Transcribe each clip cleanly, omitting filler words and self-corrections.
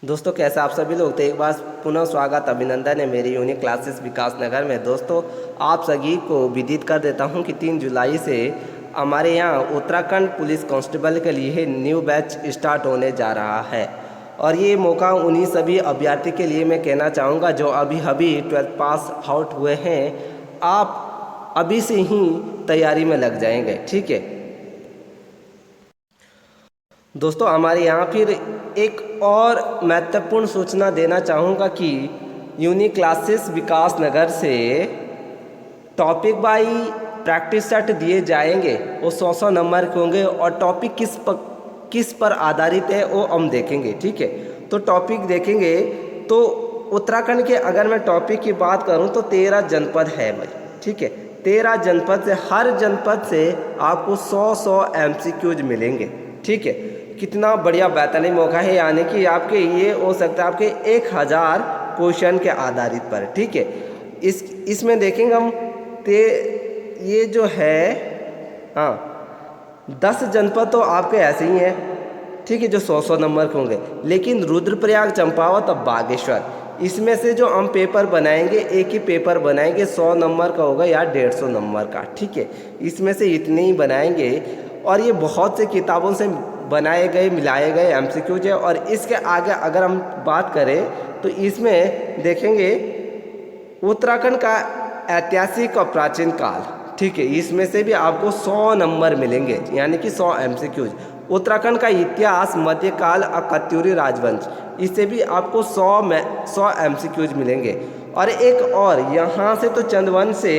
दोस्तों कैसे आप सभी लोग। तो एक बार पुनः स्वागत अभिनंदन है मेरी यूनिक क्लासेस विकास नगर में। दोस्तों आप सभी को विदित कर देता हूं कि 3 जुलाई से हमारे यहाँ उत्तराखंड पुलिस कांस्टेबल के लिए न्यू बैच स्टार्ट होने जा रहा है। और ये मौका उन्हीं सभी अभ्यर्थी के लिए मैं कहना चाहूँगा जो अभी 12th पास आउट हुए हैं। आप अभी से ही तैयारी में लग जाएंगे, ठीक है दोस्तों। हमारे यहाँ फिर एक और महत्वपूर्ण सूचना देना चाहूँगा कि यूनिक क्लासेस विकास नगर से टॉपिक बाई प्रैक्टिस सेट दिए जाएंगे। वो 100 नंबर के होंगे और टॉपिक किस पर आधारित है वो हम देखेंगे, ठीक है। तो टॉपिक देखेंगे तो उत्तराखंड के अगर मैं टॉपिक की बात करूँ तो 13 जनपद है भाई, ठीक है। 13 जनपद से हर जनपद से आपको 100 MCQs मिलेंगे, ठीक है। कितना बढ़िया बेहतरीन मौका है, यानी कि आपके ये हो सकता है आपके 1000 क्वेश्चन के आधारित पर, ठीक है। इसमें देखेंगे हम ये जो है 10 जनपद तो आपके ऐसे ही हैं, ठीक है, जो 100 नंबर के होंगे। लेकिन रुद्रप्रयाग, चंपावत और बागेश्वर, इसमें से जो हम पेपर बनाएंगे एक ही पेपर बनाएंगे, 100 नंबर का होगा या 150 नंबर का, ठीक है। इसमें से इतने ही बनाएंगे और ये बहुत से किताबों से बनाए गए मिलाए गए MCQs है। और इसके आगे अगर हम बात करें तो इसमें देखेंगे उत्तराखंड का ऐतिहासिक और प्राचीन काल, ठीक है। इसमें से भी आपको 100 नंबर मिलेंगे, यानी कि 100 MCQs। उत्तराखंड का इतिहास, मध्यकाल और कत्यूरी राजवंश, इससे भी आपको 100 MCQs मिलेंगे। और एक और यहाँ से तो चंदवंश से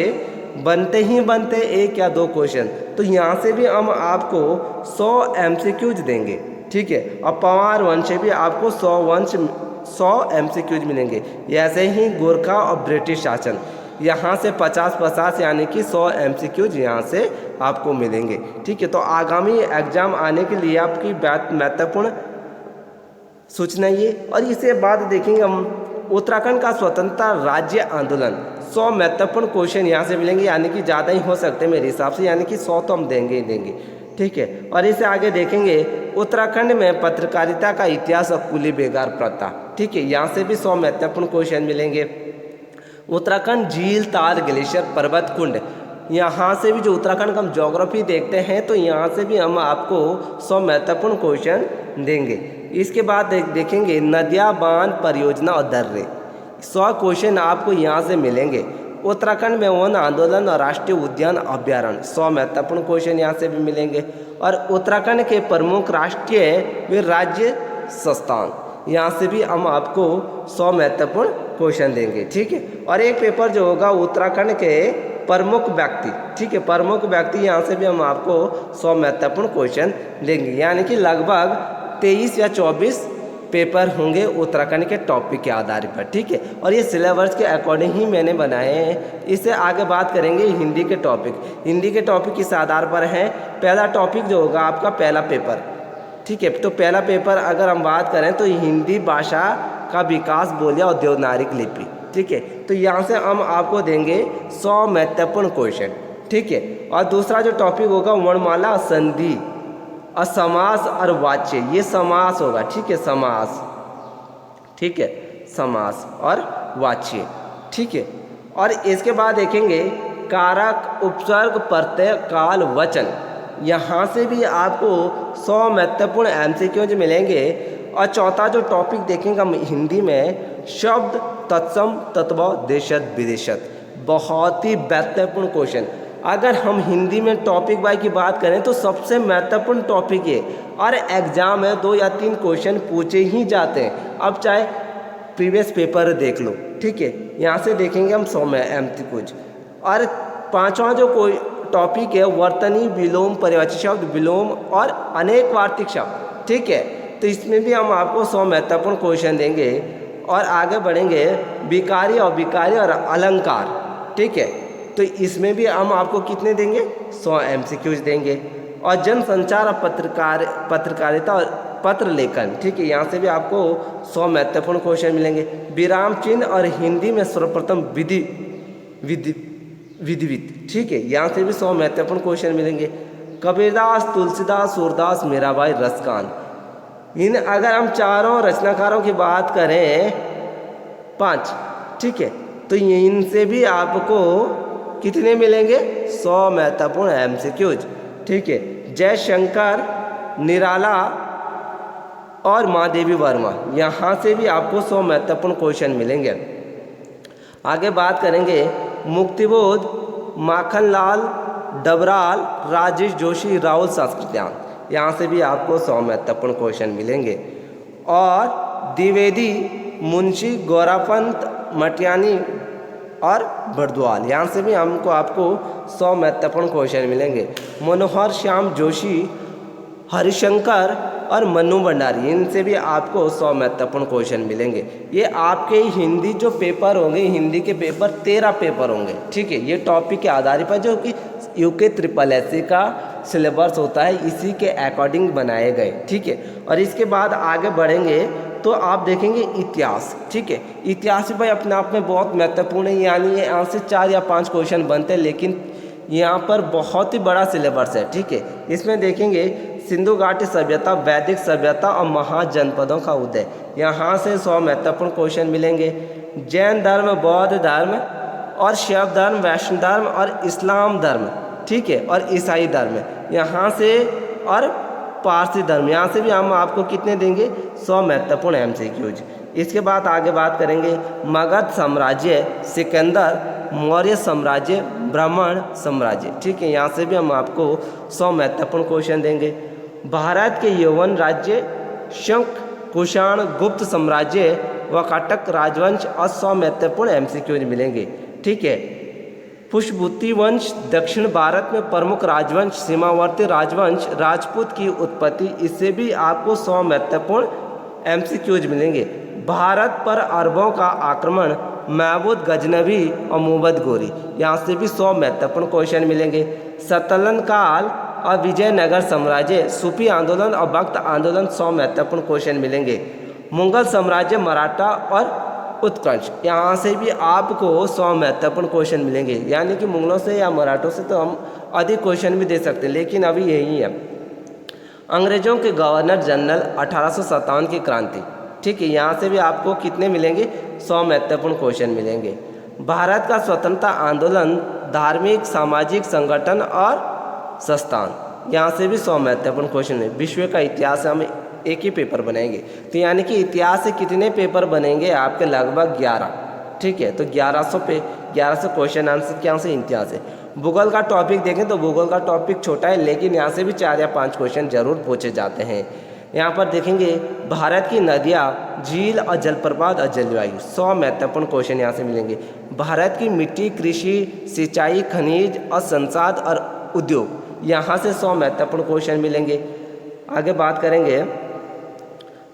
बनते ही बनते 1 या 2 क्वेश्चन, तो यहाँ से भी हम आपको 100 MCQs देंगे, ठीक है। और पवार वंश से भी आपको 100 MCQs मिलेंगे। ऐसे ही गोरखा और ब्रिटिश शासन, यहाँ से 50 यानी कि 100 MCQs यहाँ से आपको मिलेंगे, ठीक है। तो आगामी एग्जाम आने के लिए आपकी महत्वपूर्ण सूचना ये। और इसके बाद देखेंगे हम उत्तराखंड का स्वतंत्रता राज्य आंदोलन, 100 महत्वपूर्ण क्वेश्चन यहाँ से मिलेंगे, यानी कि ज़्यादा ही हो सकते हैं मेरे हिसाब से, यानी कि 100 तो हम देंगे ही देंगे, ठीक है। और इससे आगे देखेंगे उत्तराखंड में पत्रकारिता का इतिहास और कुली बेगार प्रथा, ठीक है। यहाँ से भी 100 महत्वपूर्ण क्वेश्चन मिलेंगे। उत्तराखंड झील, ताल, ग्लेशियर, पर्वत कुंड, यहाँ से भी जो उत्तराखंड का हम ज्योग्राफी देखते हैं तो यहाँ से भी हम आपको 100 महत्वपूर्ण क्वेश्चन देंगे। इसके बाद देखेंगे नदियाँ, बांध, परियोजना और दर्रे, 100 क्वेश्चन आपको यहाँ से मिलेंगे। उत्तराखंड में वन आंदोलन और राष्ट्रीय उद्यान अभ्यारण्य, 100 महत्वपूर्ण क्वेश्चन यहाँ से भी मिलेंगे। और उत्तराखंड के प्रमुख राष्ट्रीय व राज्य संस्थान, यहाँ से भी हम आपको 100 महत्वपूर्ण क्वेश्चन देंगे, ठीक है। और एक पेपर जो होगा उत्तराखंड के प्रमुख व्यक्ति, ठीक है, प्रमुख व्यक्ति, यहाँ से भी हम आपको 100 महत्वपूर्ण क्वेश्चन देंगे। यानी कि लगभग 23 या 24 पेपर होंगे उत्तराखंड के टॉपिक के आधार पर, ठीक है। और ये सिलेबस के अकॉर्डिंग ही मैंने बनाए हैं। इससे आगे बात करेंगे हिंदी के टॉपिक। हिंदी के टॉपिक किस आधार पर हैं? पहला टॉपिक जो होगा आपका पहला पेपर, ठीक है। तो पहला पेपर अगर हम बात करें तो हिंदी भाषा का विकास, बोलियां और देवनागरी लिपि, ठीक है। तो यहाँ से हम आपको देंगे 100 महत्वपूर्ण क्वेश्चन, ठीक है। और दूसरा जो टॉपिक होगा वर्णमाला, संधि और समास और वाच्य, ये समास होगा, ठीक है, समास, ठीक है, समास और वाच्य, ठीक है। और इसके बाद देखेंगे कारक, उपसर्ग, प्रत्यय, काल, वचन, यहाँ से भी आपको 100 महत्वपूर्ण MCQs मिलेंगे। और चौथा जो टॉपिक देखेंगे हम हिंदी में, शब्द, तत्सम, तत्व, देशत, विदेशत, बहुत ही महत्वपूर्ण क्वेश्चन। अगर हम हिंदी में टॉपिक वाइज की बात करें तो सबसे महत्वपूर्ण टॉपिक है और एग्जाम में 2 या 3 क्वेश्चन पूछे ही जाते हैं। अब चाहे प्रीवियस पेपर देख लो, ठीक है। यहाँ से देखेंगे हम 100 MCQs। और पांचवा जो कोई टॉपिक है वर्तनी, विलोम, पर्यायवाची शब्द, विलोम और अनेक वार्तिक शब्द, ठीक है। तो इसमें भी हम आपको 100 महत्वपूर्ण क्वेश्चन देंगे। और आगे बढ़ेंगे विकारी और अलंकार, ठीक है। तो इसमें भी हम आपको कितने देंगे? 100 MCQs देंगे। और जनसंचार और पत्रकारिता और पत्र लेखन, ठीक है, यहाँ से भी आपको 100 महत्वपूर्ण क्वेश्चन मिलेंगे। विराम चिन्ह और हिंदी में सर्वप्रथम विधिवित, ठीक है, यहाँ से भी 100 महत्वपूर्ण क्वेश्चन मिलेंगे। कबीरदास, तुलसीदास, सूरदास, मीराबाई, रसकान, इन अगर हम चारों रचनाकारों की बात करें 5, ठीक है, तो इनसे भी आपको कितने मिलेंगे? 100 महत्वपूर्ण एमसीक्यूज, ठीक है। जयशंकर, निराला और महादेवी वर्मा, यहाँ से भी आपको 100 महत्वपूर्ण क्वेश्चन मिलेंगे। आगे बात करेंगे मुक्तिबोध, माखनलाल, डबराल, राजेश जोशी, राहुल सांस्कृत्यान, यहाँ से भी आपको 100 महत्वपूर्ण क्वेश्चन मिलेंगे। और द्विवेदी, मुंशी, गौरापंत, मटियानी और बर्दवाल, यहाँ से भी आपको 100 महत्वपूर्ण क्वेश्चन मिलेंगे। मनोहर श्याम जोशी, हरिशंकर और मन्नू भंडारी, इनसे भी आपको 100 महत्वपूर्ण क्वेश्चन मिलेंगे। ये आपके हिंदी जो पेपर होंगे, हिंदी के पेपर 13 पेपर होंगे, ठीक है। ये टॉपिक के आधार पर जो कि यूके SSS का सिलेबस होता है, इसी के अकॉर्डिंग बनाए गए, ठीक है। और इसके बाद आगे बढ़ेंगे तो आप देखेंगे इतिहास, ठीक है। इतिहास भी भाई अपने आप में बहुत महत्वपूर्ण है, यानी यहाँ से 4 या 5 क्वेश्चन बनते हैं, लेकिन यहाँ पर बहुत ही बड़ा सिलेबस है, ठीक है। इसमें देखेंगे सिंधु घाटी सभ्यता, वैदिक सभ्यता और महाजनपदों का उदय, यहाँ से 100 महत्वपूर्ण क्वेश्चन मिलेंगे। जैन धर्म, बौद्ध धर्म और शैव धर्म, वैष्णव धर्म और इस्लाम धर्म, ठीक है, और ईसाई धर्म, यहाँ से, और पारसी धर्म, यहाँ से भी हम आपको कितने देंगे? 100 महत्वपूर्ण एमसीक्यूज। इसके बाद आगे बात करेंगे मगध साम्राज्य, सिकंदर, मौर्य साम्राज्य, ब्राह्मण साम्राज्य, ठीक है, यहाँ से भी हम आपको 100 महत्वपूर्ण क्वेश्चन देंगे। भारत के यौवन राज्य, शंख, कुषाण, गुप्त साम्राज्य व कटक राजवंश और 100 महत्वपूर्ण एमसीक्यूज मिलेंगे, ठीक है। पुष्पभूति वंश, दक्षिण भारत में प्रमुख राजवंश, सीमावर्ती राजवंश, राजपूत की उत्पत्ति, इससे भी आपको 100 महत्वपूर्ण एमसीक्यूज मिलेंगे। भारत पर अरबों का आक्रमण, महमूद गजनवी और मुहम्मद गोरी, यहाँ से भी 100 महत्वपूर्ण क्वेश्चन मिलेंगे। सतलन काल और विजयनगर साम्राज्य, सूफी आंदोलन और भक्त आंदोलन, 100 महत्वपूर्ण क्वेश्चन मिलेंगे। मुगल साम्राज्य, मराठा और उत्कर्ष, यहाँ से भी आपको 100 महत्वपूर्ण क्वेश्चन मिलेंगे। यानी कि मुगलों से या मराठों से तो हम अधिक क्वेश्चन भी दे सकते हैं, लेकिन अभी यही है। अंग्रेजों के गवर्नर जनरल, 1857 की क्रांति, ठीक है, यहाँ से भी आपको कितने मिलेंगे? 100 महत्वपूर्ण क्वेश्चन मिलेंगे। भारत का स्वतंत्रता आंदोलन, धार्मिक सामाजिक संगठन और संस्थान, यहाँ से भी 100 महत्वपूर्ण क्वेश्चन है। विश्व का इतिहास हम एक ही पेपर बनाएंगे, तो यानी कि इतिहास से कितने पेपर बनेंगे आपके? लगभग 11, ठीक है। तो 1100 क्वेश्चन आंसर क्या से इतिहास है। भूगोल का टॉपिक देखें तो भूगोल का टॉपिक छोटा है, लेकिन यहाँ से भी 4 या 5 क्वेश्चन जरूर पूछे जाते हैं। यहाँ पर देखेंगे भारत की नदियाँ, झील और जलप्रपात और जलवायु, 100 महत्वपूर्ण क्वेश्चन यहाँ से मिलेंगे। भारत की मिट्टी, कृषि, सिंचाई, खनिज और संसाध और उद्योग, यहाँ से 100 महत्वपूर्ण क्वेश्चन मिलेंगे। आगे बात करेंगे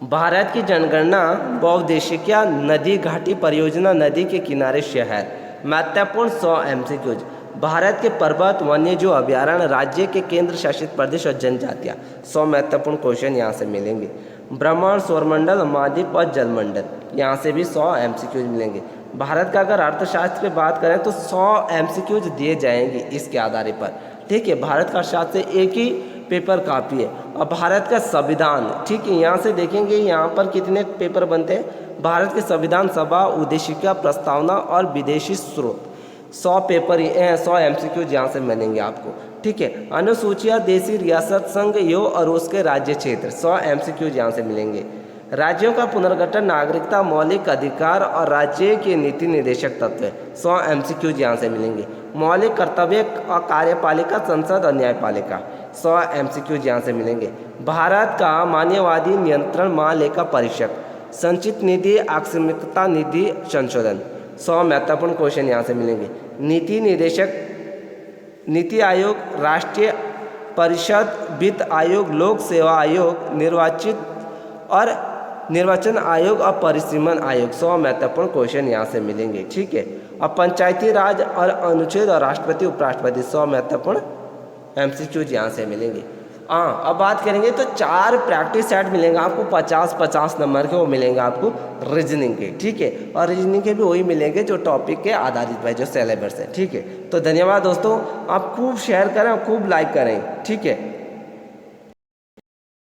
भारत की जनगणना, बहुउद्देशीय नदी घाटी परियोजना, नदी के किनारे शहर, महत्वपूर्ण 100 एमसीक्यूज। भारत के पर्वत, वन्यजीव अभ्यारण्य, राज्य के केंद्र शासित प्रदेश और जनजातियाँ, 100 महत्वपूर्ण क्वेश्चन यहाँ से मिलेंगे। ब्रह्मांड, सौरमंडल, महाद्वीप और जलमंडल, यहाँ से भी 100 एमसीक्यूज मिलेंगे। भारत का अगर अर्थशास्त्र की बात करें तो 100 एमसीक्यूज दिए जाएंगे इसके आधार पर, ठीक है। भारत का शास्त्र एक ही पेपर काफ़ी है। और भारत का संविधान, ठीक है, यहाँ से देखेंगे यहाँ पर कितने पेपर बनते हैं। भारत के संविधान सभा, उद्देशिका, प्रस्तावना और विदेशी स्रोत, 100 पेपर 100 एमसीक्यूज यहाँ से मिलेंगे आपको, ठीक है। अनुसूचियाँ, देशी रियासत संघ यो और उसके राज्य क्षेत्र, 100 एमसीक्यूज यहाँ से मिलेंगे। राज्यों का पुनर्गठन, नागरिकता, मौलिक अधिकार और राज्य के नीति निर्देशक तत्व, 100 एमसीक्यूज यहाँ से मिलेंगे। मौलिक कर्तव्य और कार्यपालिका, संसद और न्यायपालिका, 100 एमसीक्यूज यहाँ से मिलेंगे। भारत का मान्यवादी नियंत्रण महालेखा परीक्षक, संचित निधि, आकस्मिकता निधि संशोधन, 100 महत्वपूर्ण क्वेश्चन यहाँ से मिलेंगे। नीति निर्देशक, नीति आयोग, राष्ट्रीय परिषद, वित्त आयोग, लोक सेवा आयोग, निर्वाचन आयोग और परिसीमन आयोग, 100 महत्वपूर्ण क्वेश्चन यहाँ से मिलेंगे, ठीक है। और पंचायती राज और अनुच्छेद और राष्ट्रपति उपराष्ट्रपति, 100 महत्वपूर्ण एमसीक्यूज यहाँ से मिलेंगे। हाँ, अब बात करेंगे तो 4 प्रैक्टिस सेट मिलेंगे आपको, 50-50 नंबर के, वो मिलेंगे आपको रीजनिंग के, ठीक है। और रीजनिंग के भी वही मिलेंगे जो टॉपिक के आधारित है, जो सिलेबस है, ठीक है। तो धन्यवाद दोस्तों, आप खूब शेयर करें और खूब लाइक करें, ठीक है।